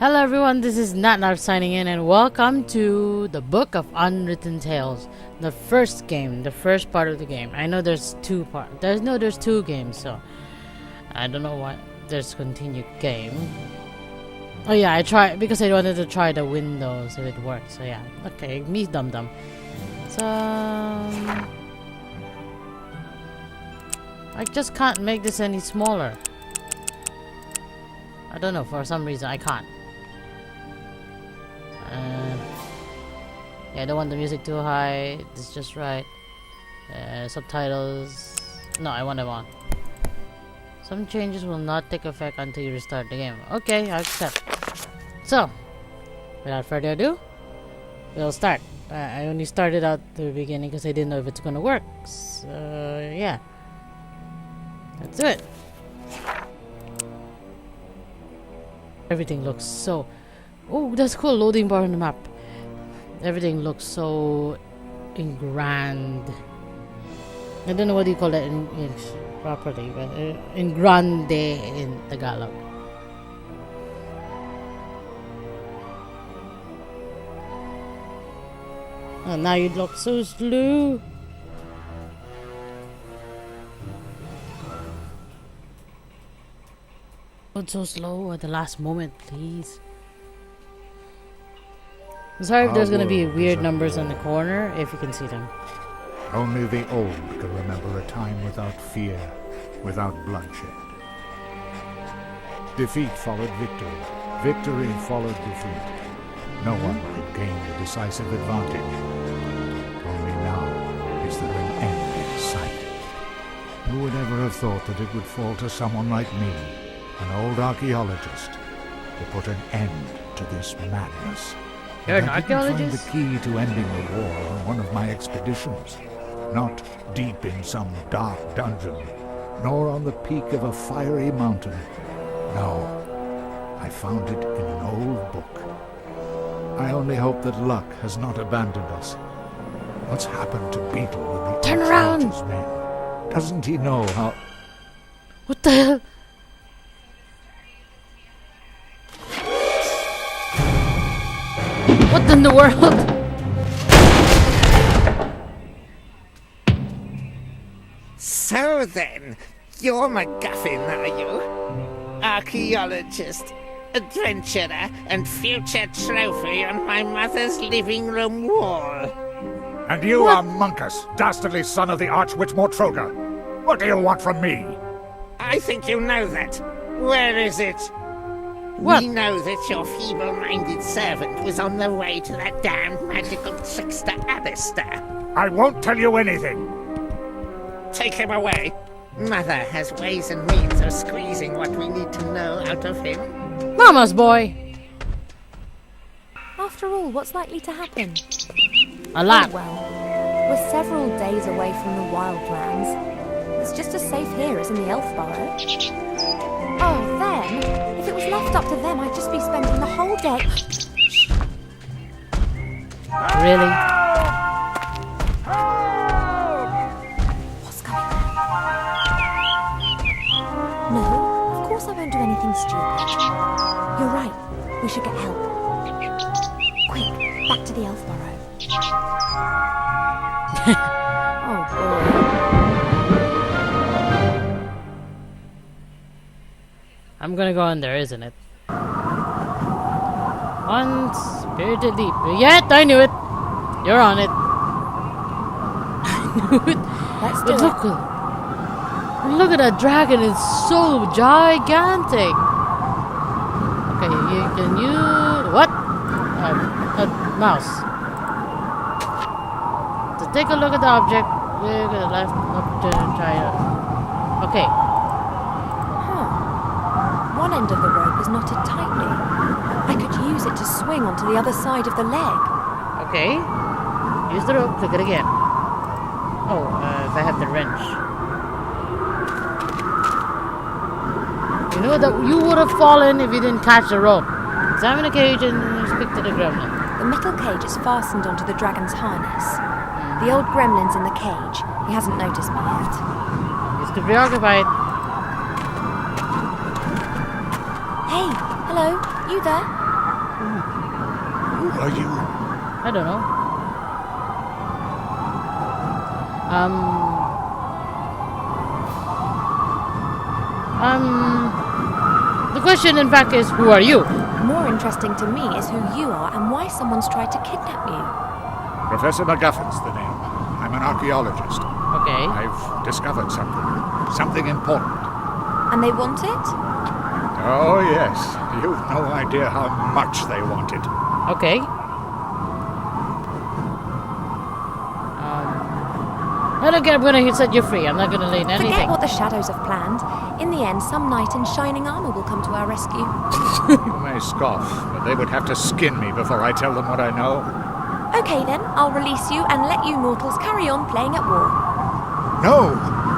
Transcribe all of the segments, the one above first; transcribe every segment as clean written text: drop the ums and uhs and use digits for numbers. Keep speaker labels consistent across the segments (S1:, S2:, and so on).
S1: Hello everyone, this is Natnarf signing in and welcome to the Book of Unwritten Tales. The first game, the first part of the game. I know there's two parts. There's two games, so I don't know why there's continued game. Oh yeah, I tried because I wanted to try the windows if it works. So yeah, okay, me dum. So I just can't make this any smaller. I don't know, for some reason I can't. Yeah, I don't want the music too high. It's just right. Subtitles. No, I want them on. Some changes will not take effect until you restart the game. Okay, I accept. So, without further ado, we'll start. I only started out the beginning because I didn't know if it's gonna work. So, yeah. Let's do it. Everything looks so... Oh, that's cool. Loading bar on the map. Everything looks so grand. I don't know what you call that in properly, but in grande in Tagalog. Oh, now you look so slow. Not so slow at the last moment, please. I'm sorry if there's gonna be weird numbers on the corner, if you can see them.
S2: Only the old can remember a time without fear, without bloodshed. Defeat followed victory. Victory followed defeat. No one could gain a decisive advantage. Only now is there an end in sight. Who would ever have thought that it would fall to someone like me, an old archaeologist, to put an end to this madness?
S1: You're an
S2: I didn't find
S1: archaeologist?
S2: the key to ending the war on one of my expeditions. Not deep in some dark dungeon, nor on the peak of a fiery mountain. No, I found it in an old book. I only hope that luck has not abandoned us. What's happened to Beetle and the
S1: Turn around!
S2: Archmage's men? Doesn't he know how...
S1: What the hell? What in the world?
S3: So then, you're MacGuffin, are you? Archaeologist, adventurer, and future trophy on my mother's living room wall.
S2: And you are Monkus, dastardly son of the Archwitch Mortroga. What do you want from me?
S3: I think you know that. Where is it?
S1: What?
S3: We know that your feeble-minded servant was on the way to that damned magical trickster Alistair.
S2: I won't tell you anything.
S3: Take him away. Mother has ways and means of squeezing what we need to know out of him.
S1: Mama's boy.
S4: After all, what's likely to happen?
S1: A lot.
S4: Oh, well, we're several days away from the wildlands. It's just as safe here as in the elf burrow. Oh, then, if it was left up to them, I'd just be spending the whole day...
S1: Really?
S4: What's going on? No, of course I won't do anything stupid. You're right, we should get help. Quick, back to the elf burrow. Oh, boy.
S1: I'm gonna go in there, isn't it? One spirited leap. Yet I knew it. You're on it. I knew it.
S4: Let's do
S1: But
S4: it.
S1: look at that dragon. It's so gigantic. Okay, you can use what? A mouse. So take a look at the object. Look at the left. Up to try it. Okay.
S4: One end of the rope is knotted tightly. I could use it to swing onto the other side of the leg.
S1: Okay. Use the rope. Click it again. Oh, if I have the wrench. You know that you would have fallen if you didn't catch the rope. Examine the cage and speak to the gremlin.
S4: The metal cage is fastened onto the dragon's harness. The old gremlin's in the cage. He hasn't noticed me yet.
S1: He's too preoccupied.
S4: Hey, hello, you there?
S2: Who are you?
S1: I don't know. The question, in fact, is who are you?
S4: More interesting to me is who you are and why someone's tried to kidnap you.
S2: Professor MacGuffin's the name. I'm an archaeologist.
S1: Okay.
S2: I've discovered something important.
S4: And they want it?
S2: Oh, yes. You've no idea how much they want it.
S1: Okay. I don't care, I'm gonna set you free. I'm not gonna learn anything.
S4: Forget what the shadows have planned. In the end, some knight in shining armor will come to our rescue.
S2: You may scoff, but they would have to skin me before I tell them what I know.
S4: Okay then, I'll release you and let you mortals carry on playing at war.
S2: No!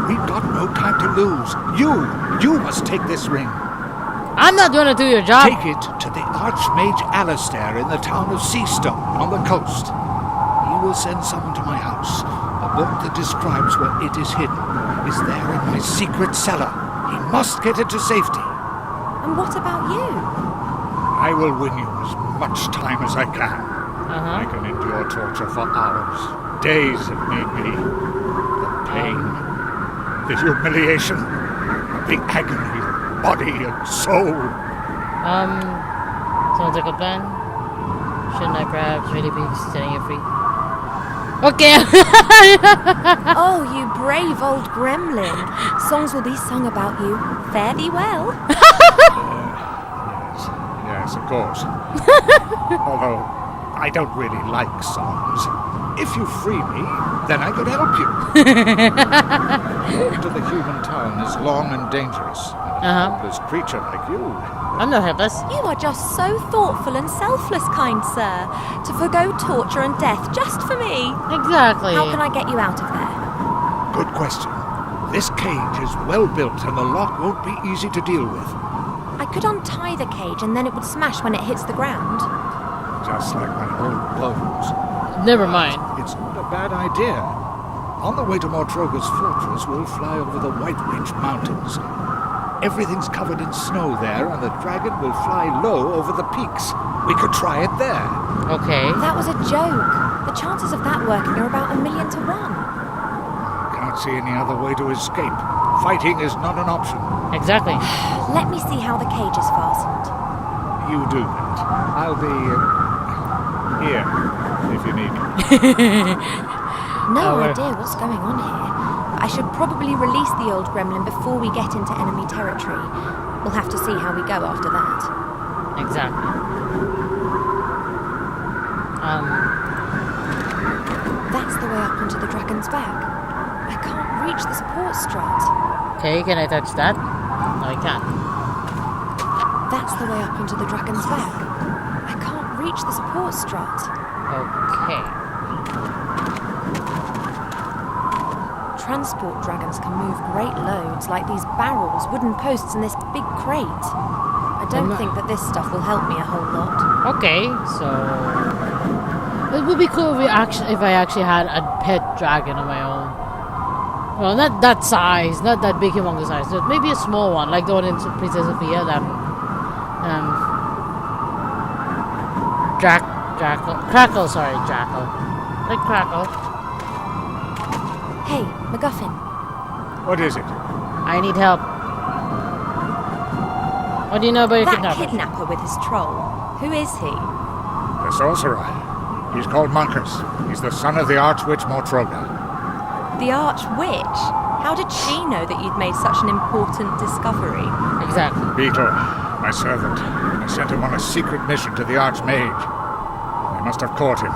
S2: We've got no time to lose. You must take this ring.
S1: I'm not gonna do your job.
S2: Take it to the Archmage Alistair in the town of Seastone on the coast. He will send someone to my house. A book that describes where it is hidden is there in my secret cellar. He must get it to safety.
S4: And what about you?
S2: I will win you as much time as I can. I can endure torture for hours. Days have made me. The pain, the humiliation, the agony of body and soul.
S1: Sounds like a plan. Shouldn't I perhaps really be setting you free? Okay.
S4: Oh, you brave old gremlin. Songs will be sung about you. Fare thee well.
S2: Yes, of course. Although, I don't really like songs. If you free me, then I could help you. To the human tongue is long and dangerous. And a helpless creature like you.
S1: I'm not helpless.
S4: You are just so thoughtful and selfless, kind sir, to forgo torture and death just for me.
S1: Exactly.
S4: How can I get you out of there?
S2: Good question. This cage is well built and the lock won't be easy to deal with.
S4: I could untie the cage and then it would smash when it hits the ground.
S2: Just like my old clothes.
S1: Never mind.
S2: It's not a bad idea. On the way to Mortroga's fortress, we'll fly over the White Ridge Mountains. Everything's covered in snow there, and the dragon will fly low over the peaks. We could try it there.
S1: Okay.
S4: That was a joke. The chances of that working are about 1,000,000 to 1.
S2: Can't see any other way to escape. Fighting is not an option.
S1: Exactly.
S4: Let me see how the cage is fastened.
S2: You do that. I'll be here if you need me.
S4: No idea what's going on here. I should probably release the old gremlin before we get into enemy territory. We'll have to see how we go after that.
S1: Exactly.
S4: That's the way up onto the dragon's back. I can't reach the support strut.
S1: Okay, can I touch that? No, I can't.
S4: That's the way up onto the dragon's back. I can't reach the support strut.
S1: Okay.
S4: Transport dragons can move great loads, like these barrels, wooden posts, and this big crate. I don't think that this stuff will help me a whole lot.
S1: Okay, so it would be cool if I actually had a pet dragon of my own. Well, not that size, not that big, humongous size, but maybe a small one, like the one in Princess Sofia. That Crackle, like Crackle.
S4: Hey, MacGuffin.
S2: What is it?
S1: I need help. What do you know about your
S4: That
S1: kidnapper?
S4: kidnapper with his troll. Who is he?
S2: The sorcerer. He's called Monkus. He's the son of the Archwitch Mortroga.
S4: The Archwitch? How did she know that you'd made such an important discovery?
S1: Exactly.
S2: Beetle, my servant. I sent him on a secret mission to the Archmage. They must have caught him.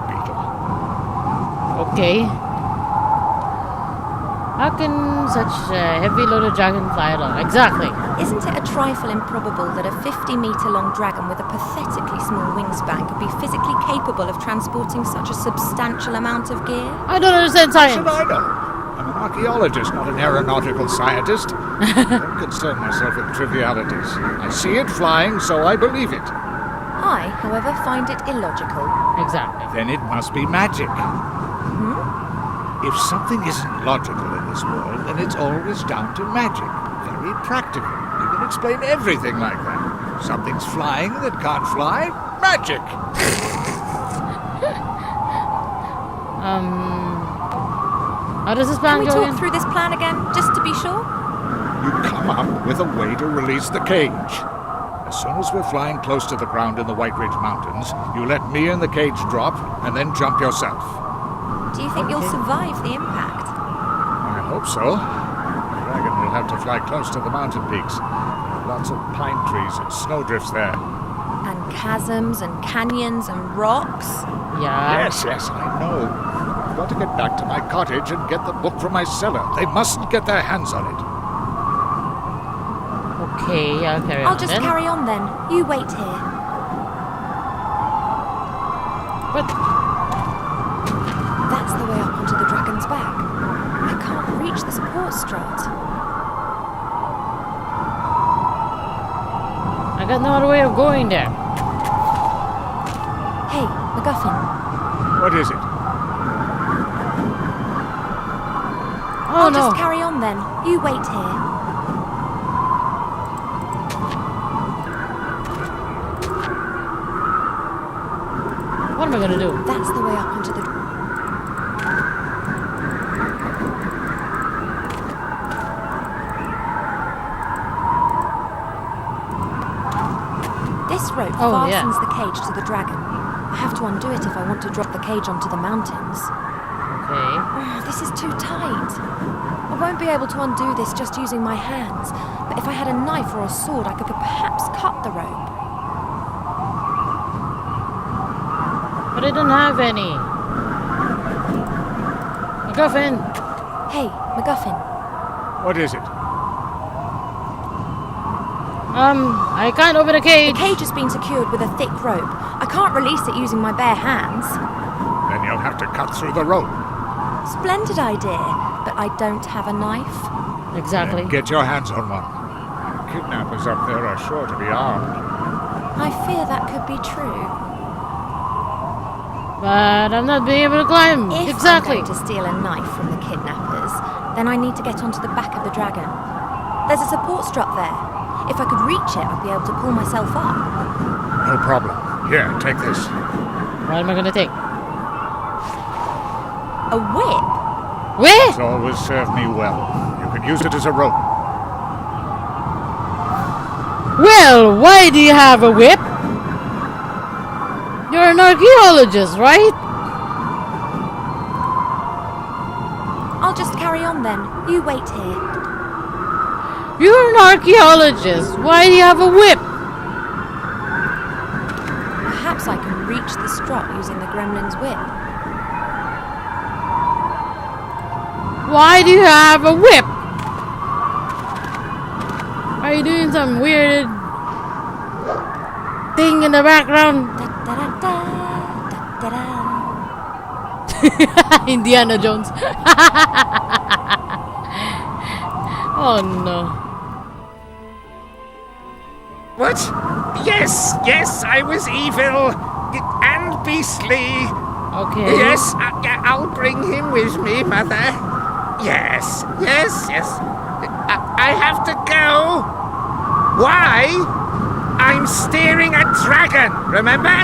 S2: Beetle.
S1: Okay. How can such a heavy-loaded dragon fly along? Exactly.
S4: Isn't it a trifle improbable that a 50-metre-long dragon with a pathetically small wingspan could be physically capable of transporting such a substantial amount of gear?
S1: I don't understand
S2: How should
S1: science.
S2: I know? I'm an archaeologist, not an aeronautical scientist. I don't concern myself with trivialities. I see it flying, so I believe it.
S4: I, however, find it illogical.
S1: Exactly.
S2: Then it must be magic. If something isn't logical in this world, then it's always down to magic. Very practical. You can explain everything like that. Something's flying that can't fly. Magic!
S1: How does this
S4: Can
S1: plan
S4: we
S1: go
S4: talk
S1: again?
S4: through this plan again, just to be sure?
S2: You come up with a way to release the cage. As soon as we're flying close to the ground in the White Ridge Mountains, you let me and the cage drop, and then jump yourself.
S4: Do you think you'll survive the impact?
S2: I hope so. The dragon will have to fly close to the mountain peaks. There are lots of pine trees and snowdrifts there.
S4: And chasms and canyons and rocks?
S1: Yeah.
S2: Yes, I know. I've got to get back to my cottage and get the book from my cellar. They mustn't get their hands on it.
S1: Okay, I'll carry on
S4: I'll just
S1: then.
S4: carry on then. You wait here.
S1: But
S4: That's the way up onto the dragon's back. I can't reach the support strut.
S1: I got no other way of going there.
S4: Hey, MacGuffin.
S2: What is it?
S1: Oh
S4: I'll
S1: no.
S4: just carry on then. You wait here.
S1: What am I gonna do?
S4: That's the way up onto the... This rope fastens the cage to the dragon. I have to undo it if I want to drop the cage onto the mountains.
S1: Okay.
S4: Oh, this is too tight. I won't be able to undo this just using my hands, but if I had a knife or a sword, I could perhaps cut the rope.
S1: But I don't have any. MacGuffin!
S4: Hey, MacGuffin.
S2: What is it?
S1: I can't open a cage.
S4: The cage has been secured with a thick rope. I can't release it using my bare hands.
S2: Then you'll have to cut through the rope.
S4: Splendid idea, but I don't have a knife.
S1: Exactly.
S2: Then get your hands on one. Kidnappers up there are sure to be armed.
S4: I fear that could be true.
S1: But I'm not being able to climb.
S4: If
S1: Exactly.
S4: I'm going to steal a knife from the kidnappers, then I need to get onto the back of the dragon. There's a support strut there. If I could reach it, I'd be able to pull myself up.
S2: No problem. Here, take this.
S1: What am I gonna take?
S4: A whip?
S1: Where?
S2: It's always served me well. You can use it as a rope.
S1: Well, why do you have a whip? You're an archaeologist, right?
S4: I'll just carry on then. You wait here.
S1: You're an archaeologist. Why do you have a whip?
S4: Perhaps I can reach the strut using the gremlin's whip.
S1: Why do you have a whip? Are you doing some weird thing in the background? Indiana Jones. Oh no.
S3: What? Yes, I was evil and beastly.
S1: Okay.
S3: Yes, I'll bring him with me, Mother. Yes. I have to go. Why? I'm steering a dragon, remember?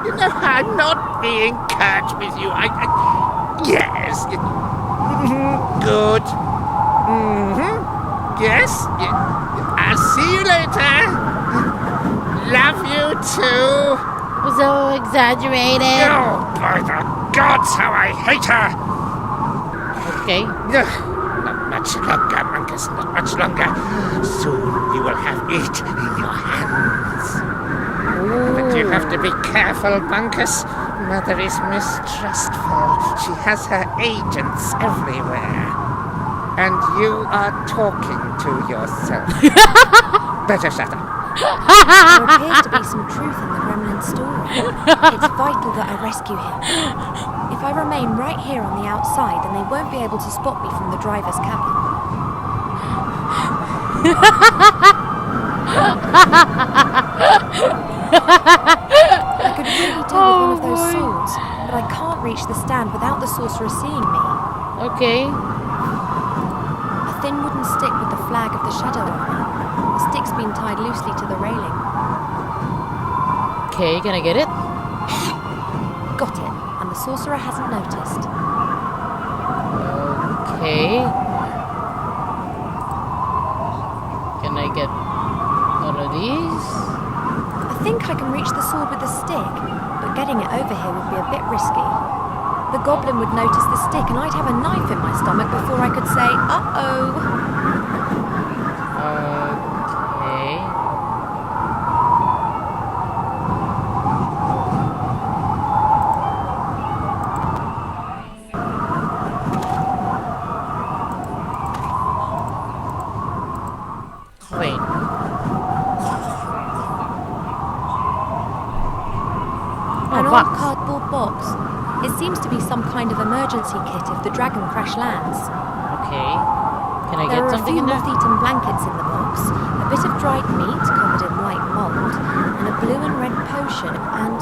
S3: You know, I'm not being curt with you. Yes. Good. Yes. I'll see you later. Love you too.
S1: So exaggerated.
S3: Oh, by the gods, how I hate her!
S1: Okay.
S3: Not much longer, Monkus, not much longer. Soon you will have it in your hands. But you have to be careful, Monkus. Mother is mistrustful. She has her agents everywhere. And you are talking to yourself. Better shut up.
S4: There appears to be some truth in the gremlin's story. It's vital that I rescue him. If I remain right here on the outside, then they won't be able to spot me from the driver's cabin. I could really do with one of those swords, but I can't reach the stand without the sorcerer seeing me.
S1: Okay.
S4: A thin wooden stick with the flag of the shadow on it. The stick's been tied loosely to the railing.
S1: Okay, can I get it?
S4: Got it, and the sorcerer hasn't noticed.
S1: Okay. Can I get one of these?
S4: I think I can reach the sword with the stick, but getting it over here would be a bit risky. The goblin would notice the stick and I'd have a knife in my stomach before I could say, uh-oh.
S1: Okay. Wait.
S4: An
S1: Oh,
S4: old
S1: box.
S4: cardboard box. It seems to be some kind of emergency kit if the dragon crash lands.
S1: Okay. Can I
S4: There
S1: get
S4: are a
S1: something
S4: few
S1: in there?
S4: moth-eaten blankets in the box, a bit of dried meat covered in white mould, and a blue and red potion, and...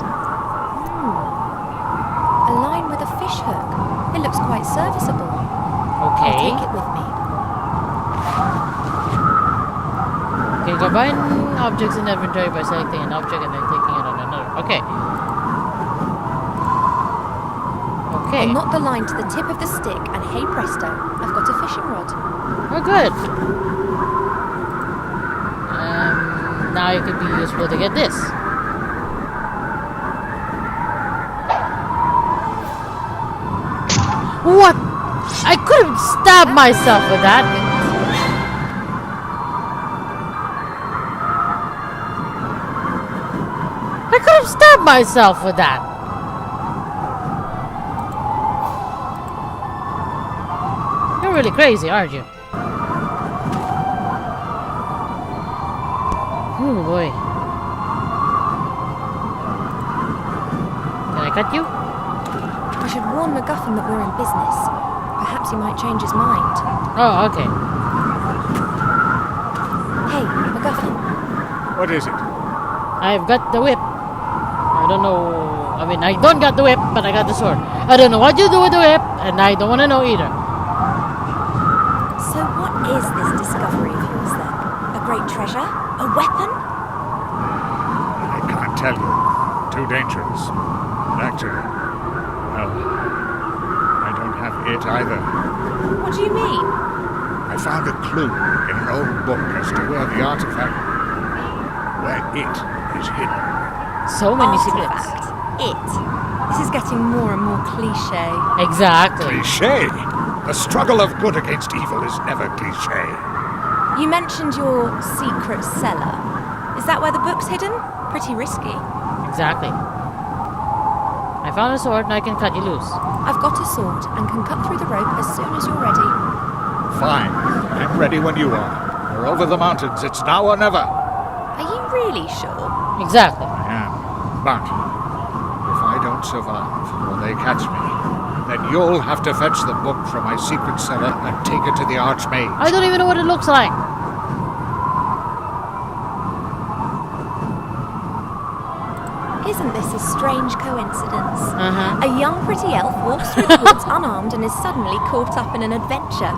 S4: a line with a fish hook. It looks quite serviceable. I'll
S1: Okay.
S4: take it with me.
S1: Okay, combine objects in inventory by selecting an object and then clicking it on another. Okay. Okay.
S4: I'll knot the line to the tip of the stick, and hey presto, I've got a fishing rod.
S1: Oh, good. Now it could be useful to get this. What? I could have stabbed myself with that. I could have stabbed myself with that. You're really crazy, aren't you? Oh boy. Can I cut you?
S4: I should warn MacGuffin that we're in business. Perhaps he might change his mind.
S1: Oh, okay.
S4: Hey, MacGuffin,
S2: What is it?
S1: I've got the whip. I don't know. I mean, I don't got the whip, but I got the sword. I don't know what you do with the whip, and I don't want to know either.
S4: so what is this discovery of yours then? A great treasure? A weapon?
S2: I can't tell you. Too dangerous. Actually, well, I don't have it either.
S4: What do you mean?
S2: I found a clue in an old book as to where the artifact, where it is hidden.
S1: So many secrets.
S4: Artifact. It. This is getting more and more cliche.
S1: Exactly.
S2: Cliché. The struggle of good against evil is never cliché.
S4: You mentioned your secret cellar. Is that where the book's hidden? Pretty risky.
S1: Exactly. I found a sword and I can cut you loose.
S4: I've got a sword and can cut through the rope as soon as you're ready.
S2: Fine. I'm ready when you are. We're over the mountains. It's now or never.
S4: Are you really sure?
S1: Exactly.
S2: I am. But if I don't survive or they catch me, then you'll have to fetch the book from my secret cellar and take it to the Archmage.
S1: I don't even know what it looks like.
S4: Isn't this a strange coincidence?
S1: Uh-huh.
S4: A young pretty elf walks through the woods unarmed and is suddenly caught up in an adventure.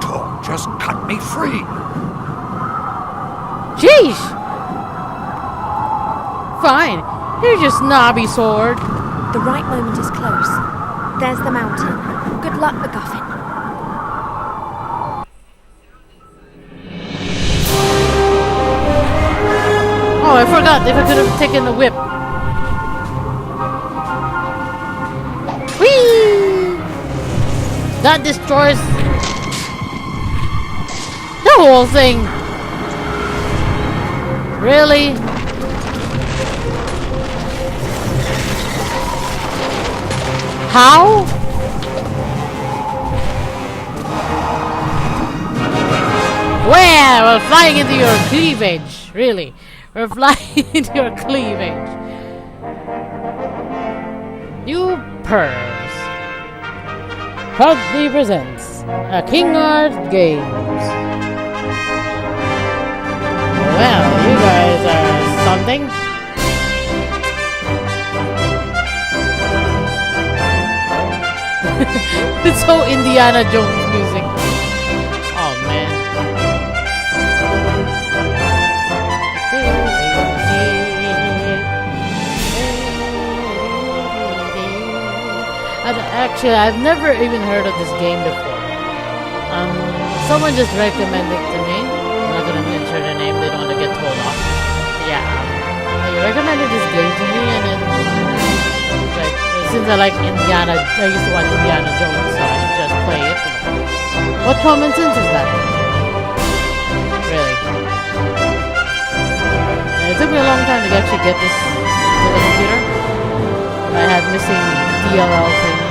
S2: Talk, just cut me free.
S1: Jeez. Fine. Here's your snobby sword.
S4: The right moment is close. There's the mountain. Good luck, MacGuffin.
S1: Oh, I forgot if I could have taken the whip. Whee! That destroys the whole thing. Really? How? Well, we're flying into your cleavage. Really. We're flying into your cleavage. New Purrs proudly presents a King Art Games. Well, you guys are something. It's so Indiana Jones music. Oh man. Actually, I've never even heard of this game before. Someone just recommended it to me. I'm not gonna mention their name, they don't want to get told off. Yeah, they recommended this game to me, and then it's like, since I like Indiana, I used to watch Indiana Jones, so I should just play it. What common sense is that? Really? And it took me a long time to actually get this to the computer. I had missing DLL things.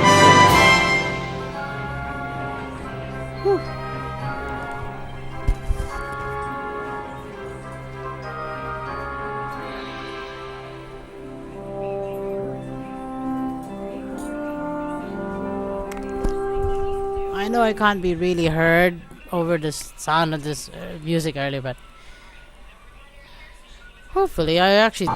S1: Whew. I know I can't be really heard over the sound of this music earlier, but hopefully I actually...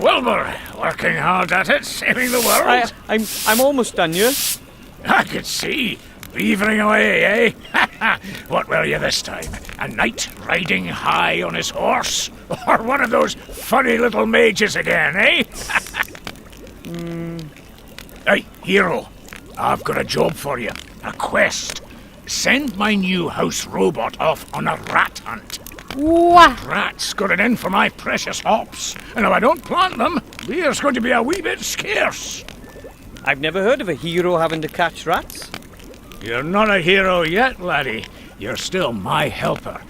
S2: Wilbur, working hard at it, saving the world.
S5: I'm almost done, you.
S2: I could see. Beavering away, eh? What will you this time? A knight riding high on his horse? Or one of those funny little mages again, eh? Hey, hero. I've got a job for you. A quest. Send my new house robot off on a rat hunt.
S1: What?
S2: Rats got it in for my precious hops, and if I don't plant them, beer's going to be a wee bit scarce.
S5: I've never heard of a hero having to catch rats.
S2: You're not a hero yet, laddie. You're still my helper.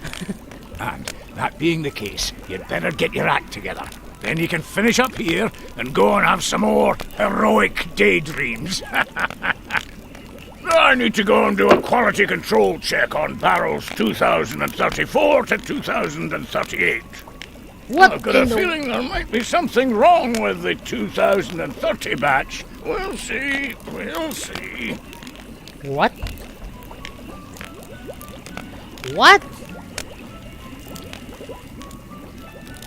S2: And that being the case, you'd better get your act together. Then you can finish up here and go and have some more heroic daydreams. I need to go and do a quality control check on barrels 2034 to 2038.
S1: What?
S2: I've got a feeling there might be something wrong with the 2030 batch. We'll see. We'll see.
S1: What? What?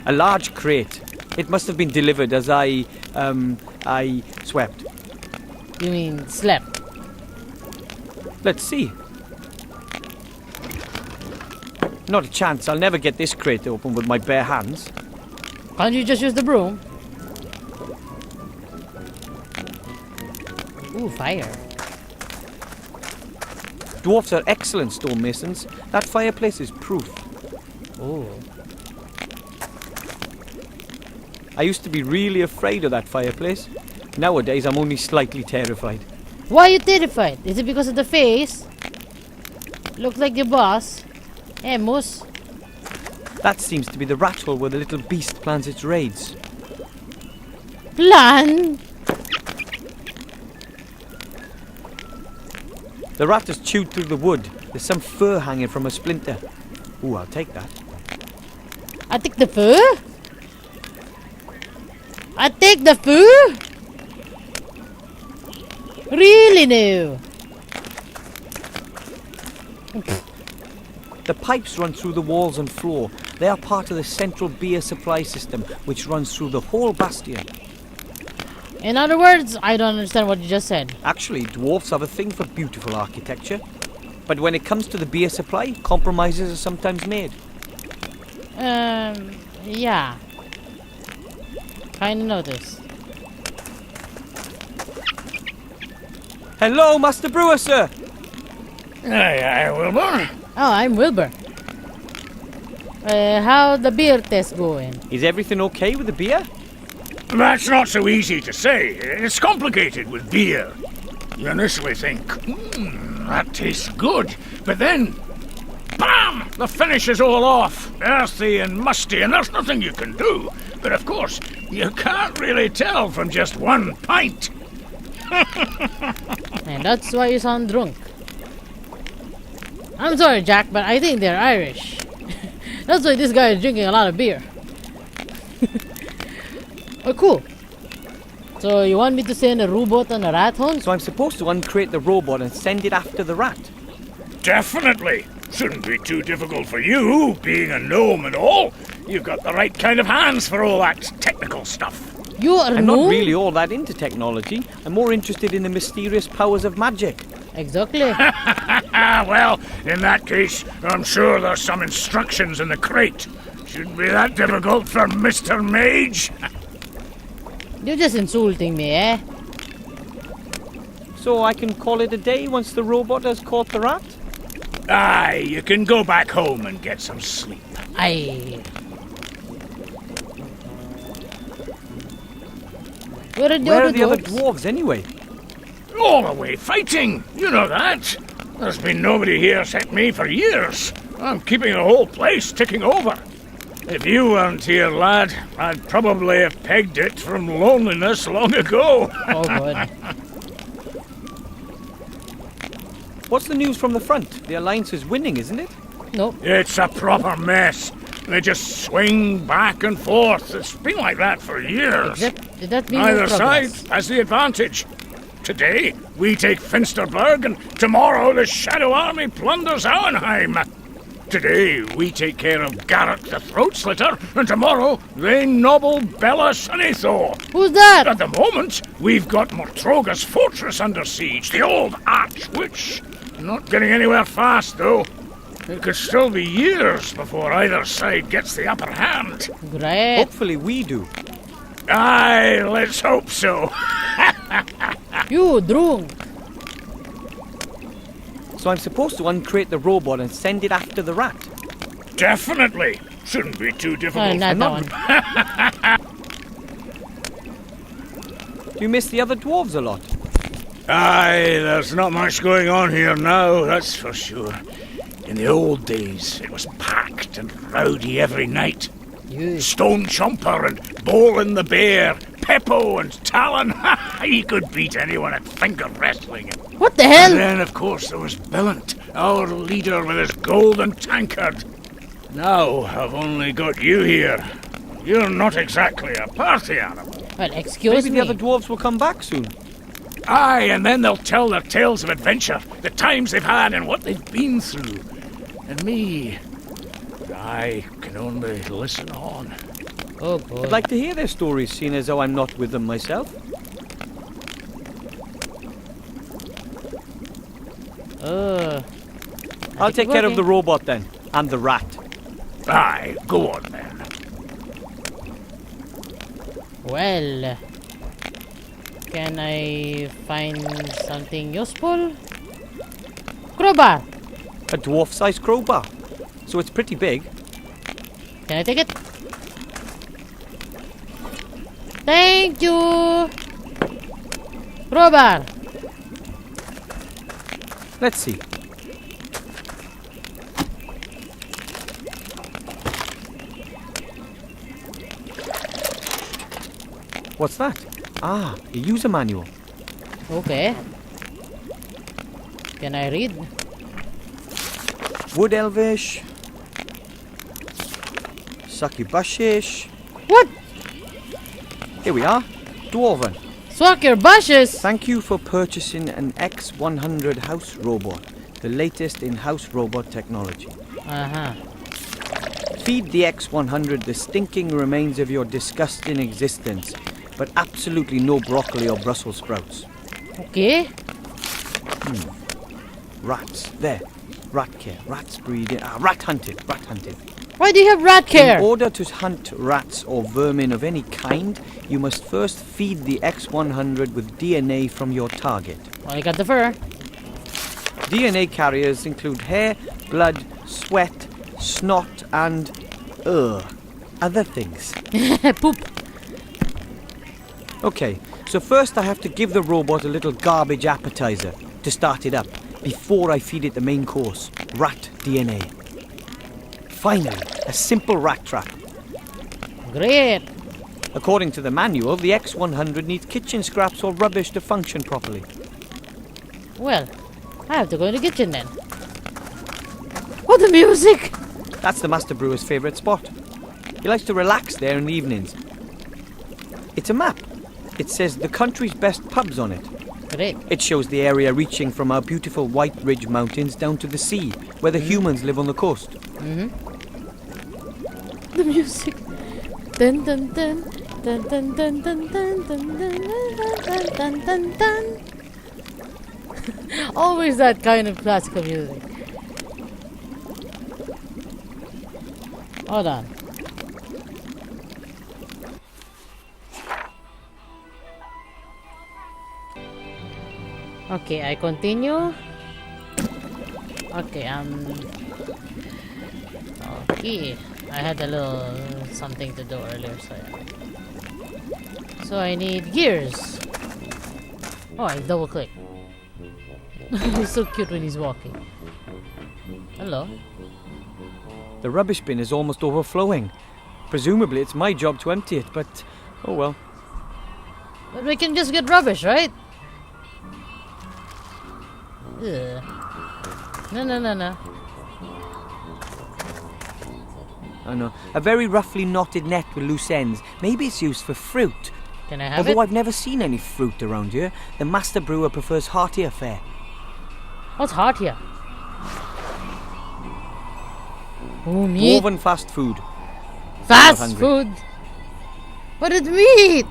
S5: A large crate. It must have been delivered as I swept.
S1: You mean slept?
S5: Let's see. Not a chance. I'll never get this crate open with my bare hands.
S1: Can't you just use the broom? Ooh, fire.
S5: Dwarfs are excellent stonemasons. That fireplace is proof.
S1: Ooh.
S5: I used to be really afraid of that fireplace. Nowadays, I'm only slightly terrified.
S1: Why are you terrified? Is it because of the face? Looks like your boss. Hey, Moose.
S5: That seems to be the rat hole where the little beast plans its raids.
S1: Plan?
S5: The rat has chewed through the wood. There's some fur hanging from a splinter. Ooh, I'll take that.
S1: I take the fur? I take the fur? Really no.
S5: The pipes run through the walls and floor. They are part of the central beer supply system, which runs through the whole Bastian.
S1: In other words, I don't understand what you just said.
S5: Actually, dwarfs have a thing for beautiful architecture. But when it comes to the beer supply, compromises are sometimes made.
S1: Yeah. Kinda noticed.
S5: Hello, Master Brewer, sir!
S2: Aye, Wilbur.
S1: Oh, I'm Wilbur. How the beer test going?
S5: Is everything okay with the beer?
S2: That's not so easy to say. It's complicated with beer. You initially think, that tastes good. But then, bam! The finish is all off. Earthy and musty, and there's nothing you can do. But of course, you can't really tell from just one pint.
S1: And that's why you sound drunk. I'm sorry, Jack, but I think they're Irish. That's why this guy is drinking a lot of beer. Oh, cool. So you want me to send a robot on a rat hunt?
S5: So I'm supposed to uncrate the robot and send it after the rat?
S2: Definitely. Shouldn't be too difficult for you, being a gnome and all. You've got the right kind of hands for all that technical stuff.
S1: You are
S5: I'm
S1: gnome?
S5: not really all that into technology. I'm more interested in the mysterious powers of magic.
S1: Exactly.
S2: Well, in that case, I'm sure there's some instructions in the crate. Shouldn't be that difficult for Mr. Mage.
S1: You're just insulting me, eh?
S5: So I can call it a day once the robot has caught the rat?
S2: Aye, you can go back home and get some sleep.
S1: Aye. Where are the
S5: Where
S1: other
S5: are the other
S1: dwarves?
S5: dwarves anyway?
S2: All away fighting, you know that. There's been nobody here except me for years. I'm keeping the whole place ticking over. If you weren't here, lad, I'd probably have pegged it from loneliness long ago.
S1: Oh, good.
S5: What's the news from the front? The Alliance is winning, isn't it?
S1: Nope.
S2: It's a proper mess. They just swing back and forth. It's been like that for years.
S1: Except that means
S2: Neither
S1: no
S2: side
S1: progress.
S2: has the advantage. Today, we take Finsterberg, and tomorrow the Shadow Army plunders Auenheim. Today, we take care of Garrett the Throat Slitter, and tomorrow they nobble Bella Sunnithor.
S1: Who's that?
S2: At the moment, we've got Mortroga's fortress under siege, the old Archwitch. Not getting anywhere fast, though. It could still be years before either side gets the upper hand.
S1: Great.
S5: Hopefully we do.
S2: Aye, let's hope so.
S1: You drunk.
S5: So I'm supposed to uncrate the robot and send it after the rat.
S2: Definitely. Shouldn't be too
S1: Oh,
S2: difficult.
S1: not that one.
S5: Do you miss the other dwarves a lot?
S2: Aye, there's not much going on here now, that's for sure. In the old days, it was packed and rowdy every night.
S1: You.
S2: Stone Chomper and Bolin the Bear, Peppo and Talon. He could beat anyone at finger wrestling.
S1: What the
S2: And
S1: hell?
S2: then, of course, there was Billant, our leader with his golden tankard. Now I've only got you here. You're not exactly a party animal.
S1: Well, excuse
S5: Maybe
S1: me.
S5: the other dwarves will come back soon.
S2: Aye, and then they'll tell their tales of adventure, the times they've had and what they've been through. And me, I can only listen on.
S1: Oh, good.
S5: I'd like to hear their stories, seeing as though I'm not with them myself. I'll take care of the robot then, and the rat.
S2: Aye, go on then.
S1: Well, can I find something useful? Crowbar.
S5: A dwarf-sized crowbar. So it's pretty big.
S1: Can I take it? Thank you. Crowbar.
S5: Let's see. What's that? Ah, a user manual.
S1: Okay. Can I read?
S5: Wood Elvish. Succubushish.
S1: What?
S5: Here we are. Dwarven.
S1: Swag your bushes.
S5: Thank you for purchasing an X100 house robot, the latest in house robot technology.
S1: Uh-huh.
S5: Feed the X100 the stinking remains of your disgusting existence, but absolutely no broccoli or Brussels sprouts.
S1: Okay.
S5: Rats. There. Rat care. Rats breeding. Rat hunting. Rat hunting.
S1: Why do you have rat care?
S5: In order to hunt rats or vermin of any kind, you must first feed the X100 with DNA from your target.
S1: Well, I got the fur.
S5: DNA carriers include hair, blood, sweat, snot, and other things.
S1: Poop.
S5: Okay, so first I have to give the robot a little garbage appetizer to start it up before I feed it the main course, rat DNA. Finally, a simple rat trap.
S1: Great.
S5: According to the manual, the X100 needs kitchen scraps or rubbish to function properly.
S1: Well, I have to go in the kitchen then. What the music?
S5: That's the Master Brewer's favourite spot. He likes to relax there in the evenings. It's a map. It says the country's best pubs on it.
S1: Great.
S5: It shows the area reaching from our beautiful White Ridge Mountains down to the sea, where the humans live on the coast.
S1: The music. Dun dun dun dun dun dun dun dun dun dun dun dun dun. Always that kind of classical music. Hold on. Okay, I continue. Okay, okay. I had a little something to do earlier, so yeah. So I need gears. Oh, I double click. He's so cute when he's walking. Hello.
S5: The rubbish bin is almost overflowing. Presumably it's my job to empty it, but oh well.
S1: But we can just get rubbish, right? Ugh. No.
S5: I know. A very roughly knotted net with loose ends. Maybe it's used for fruit.
S1: Can I have
S5: Although
S1: it?
S5: I've never seen any fruit around here, the master brewer prefers heartier fare.
S1: What's hot here? Oh, meat.
S5: Dwarven fast food.
S1: Fast
S5: hungry.
S1: food. But it's meat.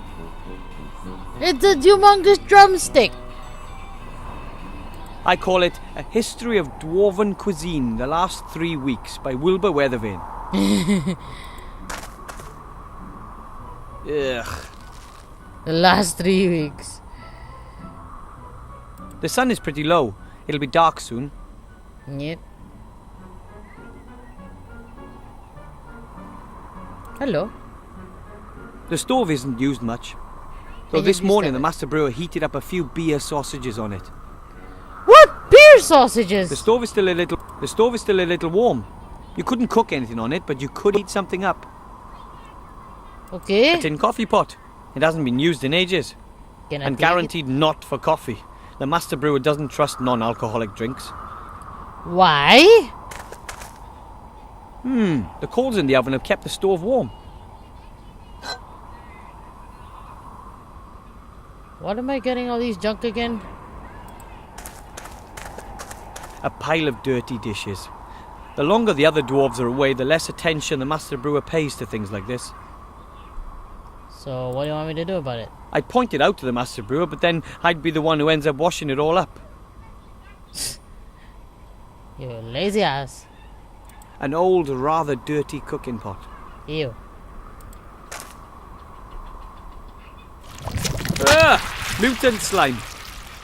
S1: It's a humongous drumstick.
S5: I call it A History of Dwarven Cuisine, the Last 3 Weeks by Wilbur Weathervane. Ugh.
S1: The last 3 weeks.
S5: The sun is pretty low. It'll be dark soon.
S1: Yep. Hello.
S5: The stove isn't used much.
S1: Can
S5: Though
S1: you
S5: this
S1: please
S5: morning
S1: step
S5: the
S1: it?
S5: master brewer heated up a few beer sausages on it.
S1: What? Beer sausages?
S5: The stove is still a little warm. You couldn't cook anything on it, but you could heat something up.
S1: Okay.
S5: A tin coffee pot. It hasn't been used in ages.
S1: Can I
S5: And
S1: take it?
S5: guaranteed not for coffee. The master brewer doesn't trust non-alcoholic drinks.
S1: Why?
S5: The coals in the oven have kept the stove warm.
S1: What am I getting all these junk again?
S5: A pile of dirty dishes. The longer the other dwarves are away, the less attention the master brewer pays to things like this.
S1: So what do you want me to do about it?
S5: I'd point it out to the master brewer, but then I'd be the one who ends up washing it all up.
S1: You lazy ass.
S5: An old, rather dirty cooking pot.
S1: Ew.
S5: Ah! Mutant slime!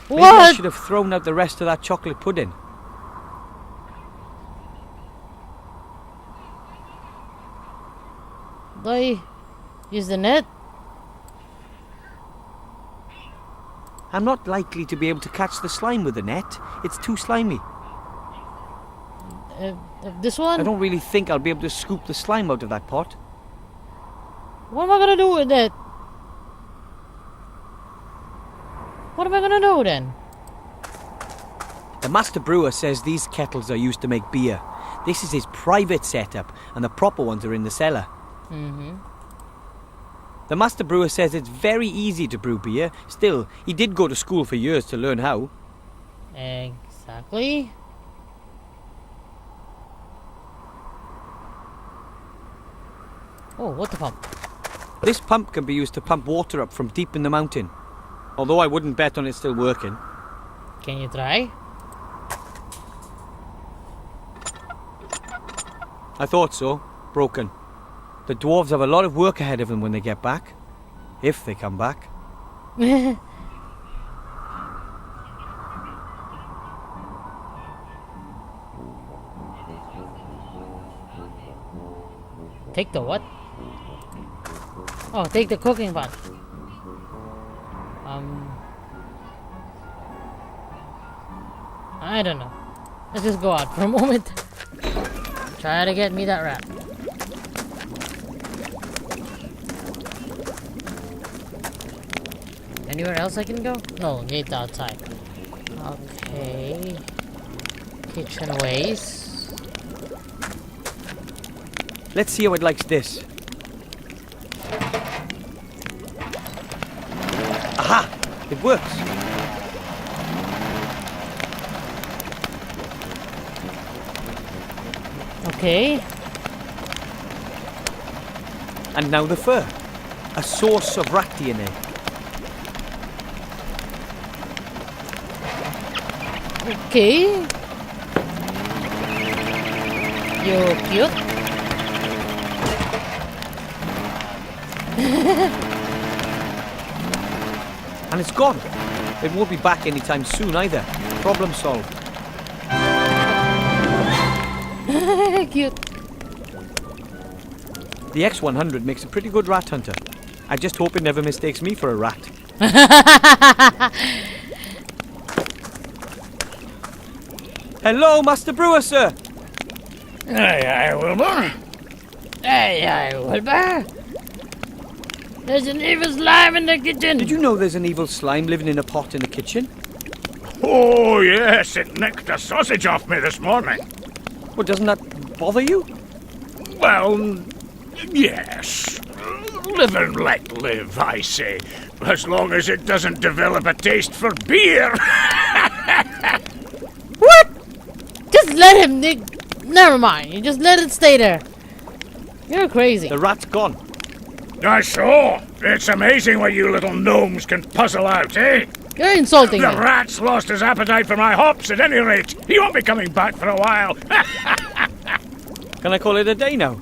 S5: Maybe I
S1: What?
S5: should have thrown out the rest of that chocolate pudding.
S1: Do I use the net?
S5: I'm not likely to be able to catch the slime with the net. It's too slimy.
S1: This one?
S5: I don't really think I'll be able to scoop the slime out of that pot.
S1: What am I gonna do with it? What am I gonna do then?
S5: The master brewer says these kettles are used to make beer. This is his private setup, and the proper ones are in the cellar.
S1: Mm-hmm.
S5: The master brewer says it's very easy to brew beer. Still, he did go to school for years to learn how.
S1: Exactly. Oh, water pump.
S5: This pump can be used to pump water up from deep in the mountain. Although I wouldn't bet on it still working.
S1: Can you try?
S5: I thought so. Broken. The dwarves have a lot of work ahead of them when they get back. If they come back.
S1: Take the what? Oh, take the cooking pot. I don't know. Let's just go out for a moment. Try to get me that rat. Anywhere else I can go? No, gate outside. Okay. Kitchen waste.
S5: Let's see how it likes this. Aha! It works.
S1: Okay.
S5: And now the fur. A source of rat DNA.
S1: Okay. You're cute.
S5: And it's gone. It won't be back anytime soon either. Problem solved.
S1: Cute.
S5: The X100 makes a pretty good rat hunter. I just hope it never mistakes me for a rat. Hello, Master Brewer, sir.
S3: Aye, Wilbur.
S1: Hey, Wilbur. There's an evil slime in the kitchen.
S5: Did you know there's an evil slime living in a pot in the kitchen?
S3: Oh, yes, it nicked a sausage off me this morning.
S5: Well, doesn't that bother you?
S3: Well, yes. Live and let live, I say. As long as it doesn't develop a taste for beer.
S1: What? Just let him, Nick. Never mind. You just let it stay there. You're crazy.
S5: The rat's gone.
S3: I saw. It's amazing what you little gnomes can puzzle out, eh?
S1: You're insulting
S3: The
S1: me.
S3: rat's lost his appetite for my hops at any rate. He won't be coming back for a while.
S5: Can I call it a day now?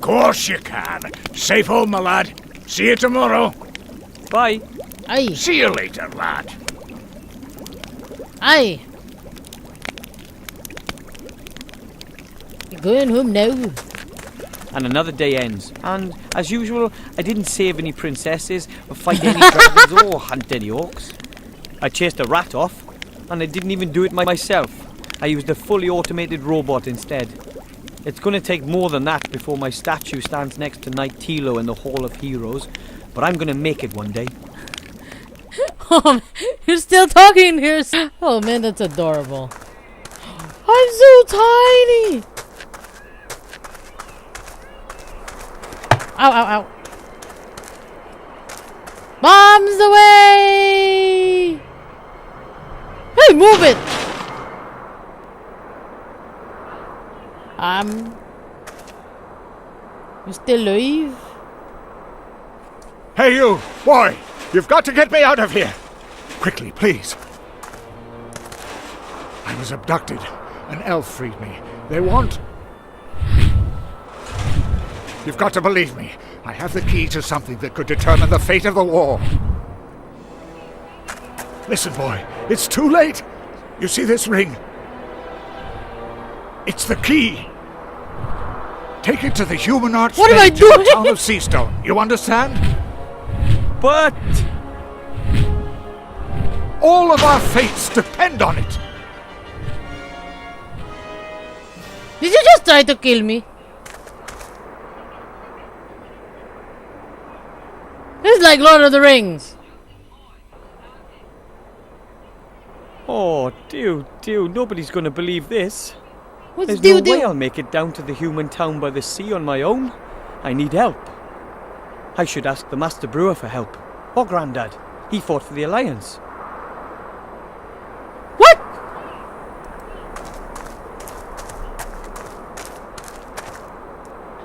S3: Course you can. Safe home, my lad. See you tomorrow.
S5: Bye.
S1: Aye.
S3: See you later, lad.
S1: Aye. You're going home now.
S5: And another day ends. And, as usual, I didn't save any princesses, or fight any dragons, or hunt any orcs. I chased a rat off, and I didn't even do it myself. I used a fully automated robot instead. It's going to take more than that before my statue stands next to Knight Tilo in the Hall of Heroes, but I'm going to make it one day.
S1: Oh, you're still talking here. Oh man, that's adorable. I'm so tiny. Ow, ow, ow. Bombs away! Hey, move it! You still alive?
S2: Hey, you! Boy! You've got to get me out of here! Quickly, please. I was abducted. An elf freed me. They want... You've got to believe me. I have the key to something that could determine the fate of the war. Listen, boy. It's too late. You see this ring? It's the key. Take it to the human arts
S1: What am I
S2: page in the
S1: doing?
S2: town of Seastone. You understand?
S5: But...
S2: All of our fates depend on it.
S1: Did you just try to kill me? It's like Lord of the Rings.
S5: Oh, dude, nobody's going to believe this.
S1: What's
S5: There's
S1: do
S5: no way I'll make it down to the human town by the sea on my own. I need help. I should ask the Master Brewer for help. Or Grandad. He fought for the Alliance.
S1: What?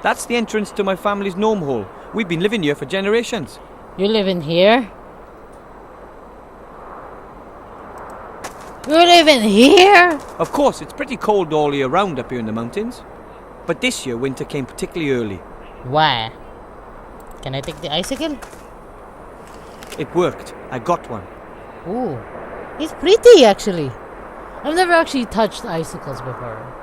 S5: That's the entrance to my family's gnome hole. We've been living here for generations.
S1: You live in here? You live in here?
S5: Of course, it's pretty cold all year round up here in the mountains. But this year, winter came particularly early.
S1: Why? Can I take the icicle?
S5: It worked. I got one.
S1: Ooh. It's pretty, actually. I've never actually touched icicles before.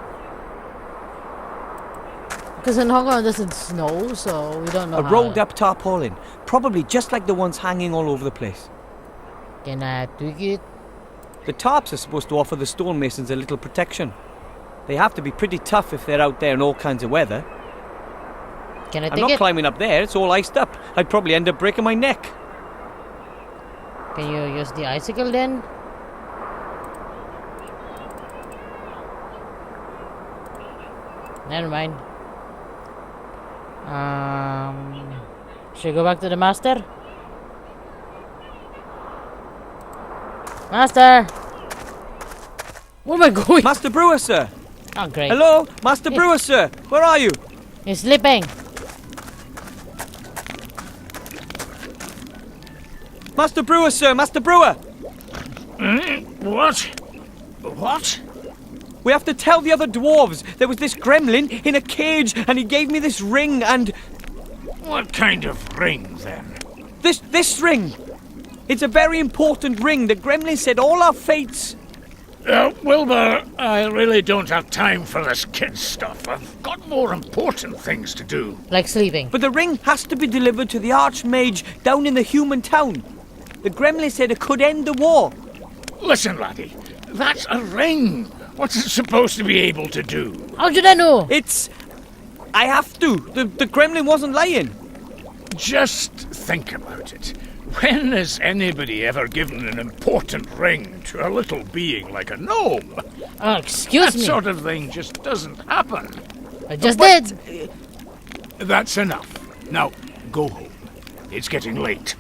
S1: Because in Hong Kong it doesn't snow, so we don't know
S5: A
S1: how.
S5: rolled up tarpaulin. Probably just like the ones hanging all over the place.
S1: Can I tweak it?
S5: The tarps are supposed to offer the stonemasons a little protection. They have to be pretty tough if they're out there in all kinds of weather.
S1: Can I
S5: I'm
S1: take
S5: not
S1: it?
S5: climbing up there, it's all iced up. I'd probably end up breaking my neck.
S1: Can you use the icicle then? Never mind. Should we go back to the master? Master! Where am I going?
S5: Master Brewer, sir!
S1: Oh, great.
S5: Hello? Master Brewer, sir! Where are you?
S1: He's sleeping.
S5: Master Brewer, sir! Master Brewer!
S3: What? What?
S5: We have to tell the other dwarves there was this gremlin in a cage and he gave me this ring and...
S3: What kind of ring, then?
S5: This ring! It's a very important ring. The gremlin said all our fates...
S2: Wilbur, I really don't have time for this kid stuff. I've got more important things to do.
S1: Like sleeping.
S5: But the ring has to be delivered to the Archmage down in the human town. The gremlin said it could end the war.
S2: Listen, laddie, that's a ring. What's it supposed to be able to do?
S1: How did I know?
S5: It's... I have to. The gremlin wasn't lying.
S2: Just think about it. When has anybody ever given an important ring to a little being like a gnome?
S1: Excuse
S2: That
S1: me.
S2: sort of thing just doesn't happen.
S1: I just did.
S2: That's enough. Now, go home. It's getting late.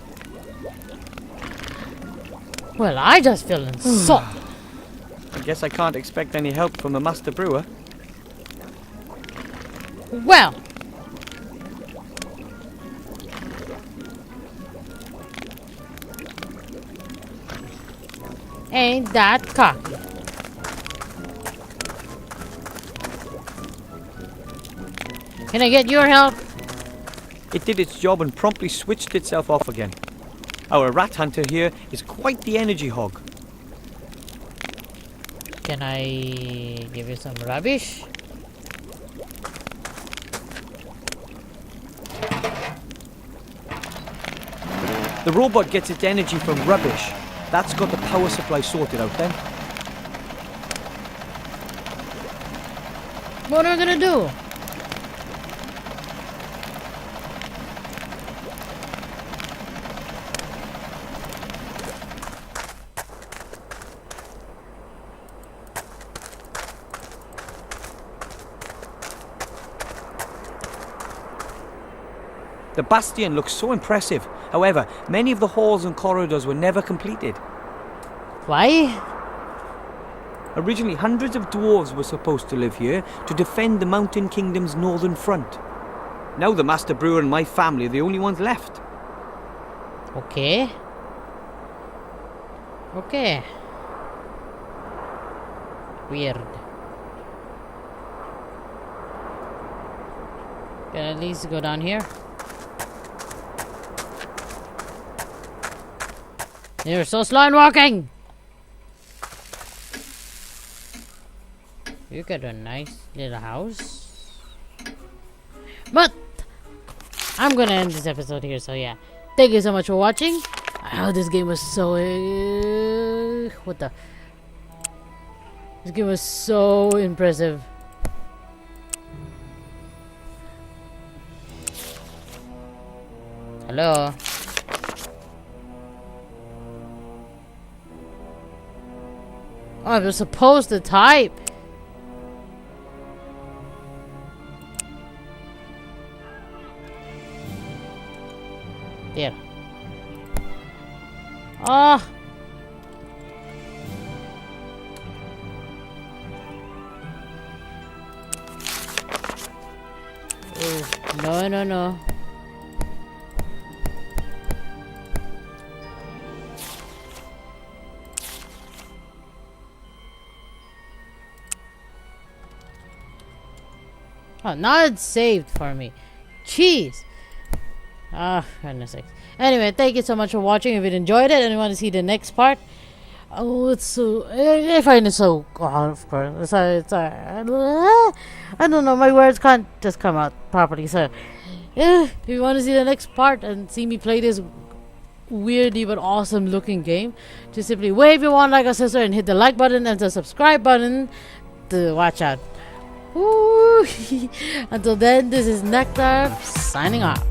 S1: Well, I just feel insulted.
S5: I guess I can't expect any help from the Master Brewer.
S1: Well. Ain't that cocky? Can I get your help?
S5: It did its job and promptly switched itself off again. Our rat hunter here is quite the energy hog.
S1: Can I give you some rubbish?
S5: The robot gets its energy from rubbish. That's got the power supply sorted out then.
S1: What am I gonna do?
S5: The Bastian looks so impressive. However, many of the halls and corridors were never completed.
S1: Why?
S5: Originally, hundreds of dwarves were supposed to live here to defend the Mountain Kingdom's northern front. Now the Master Brewer and my family are the only ones left.
S1: Okay. Okay. Weird. Can I at least go down here? You're so slow in walking! You got a nice little house. But I'm gonna end this episode here, so yeah. Thank you so much for watching. Oh, this game was so... what the... This game was so impressive. Hello? Oh, I was supposed to type. There. Ah. Oh, no, no, no. Oh, now it's saved for me. Jeez. Ah, goodness sakes. Anyway, thank you so much for watching. If you enjoyed it and you want to see the next part, oh, it's so... I find it so... Oh, of course. I don't know. My words can't just come out properly. So, if you want to see the next part and see me play this weirdly but awesome looking game, just simply wave your wand like a sister and hit the like button and the subscribe button to watch out. Woo! Until then, this is Natnarf signing off.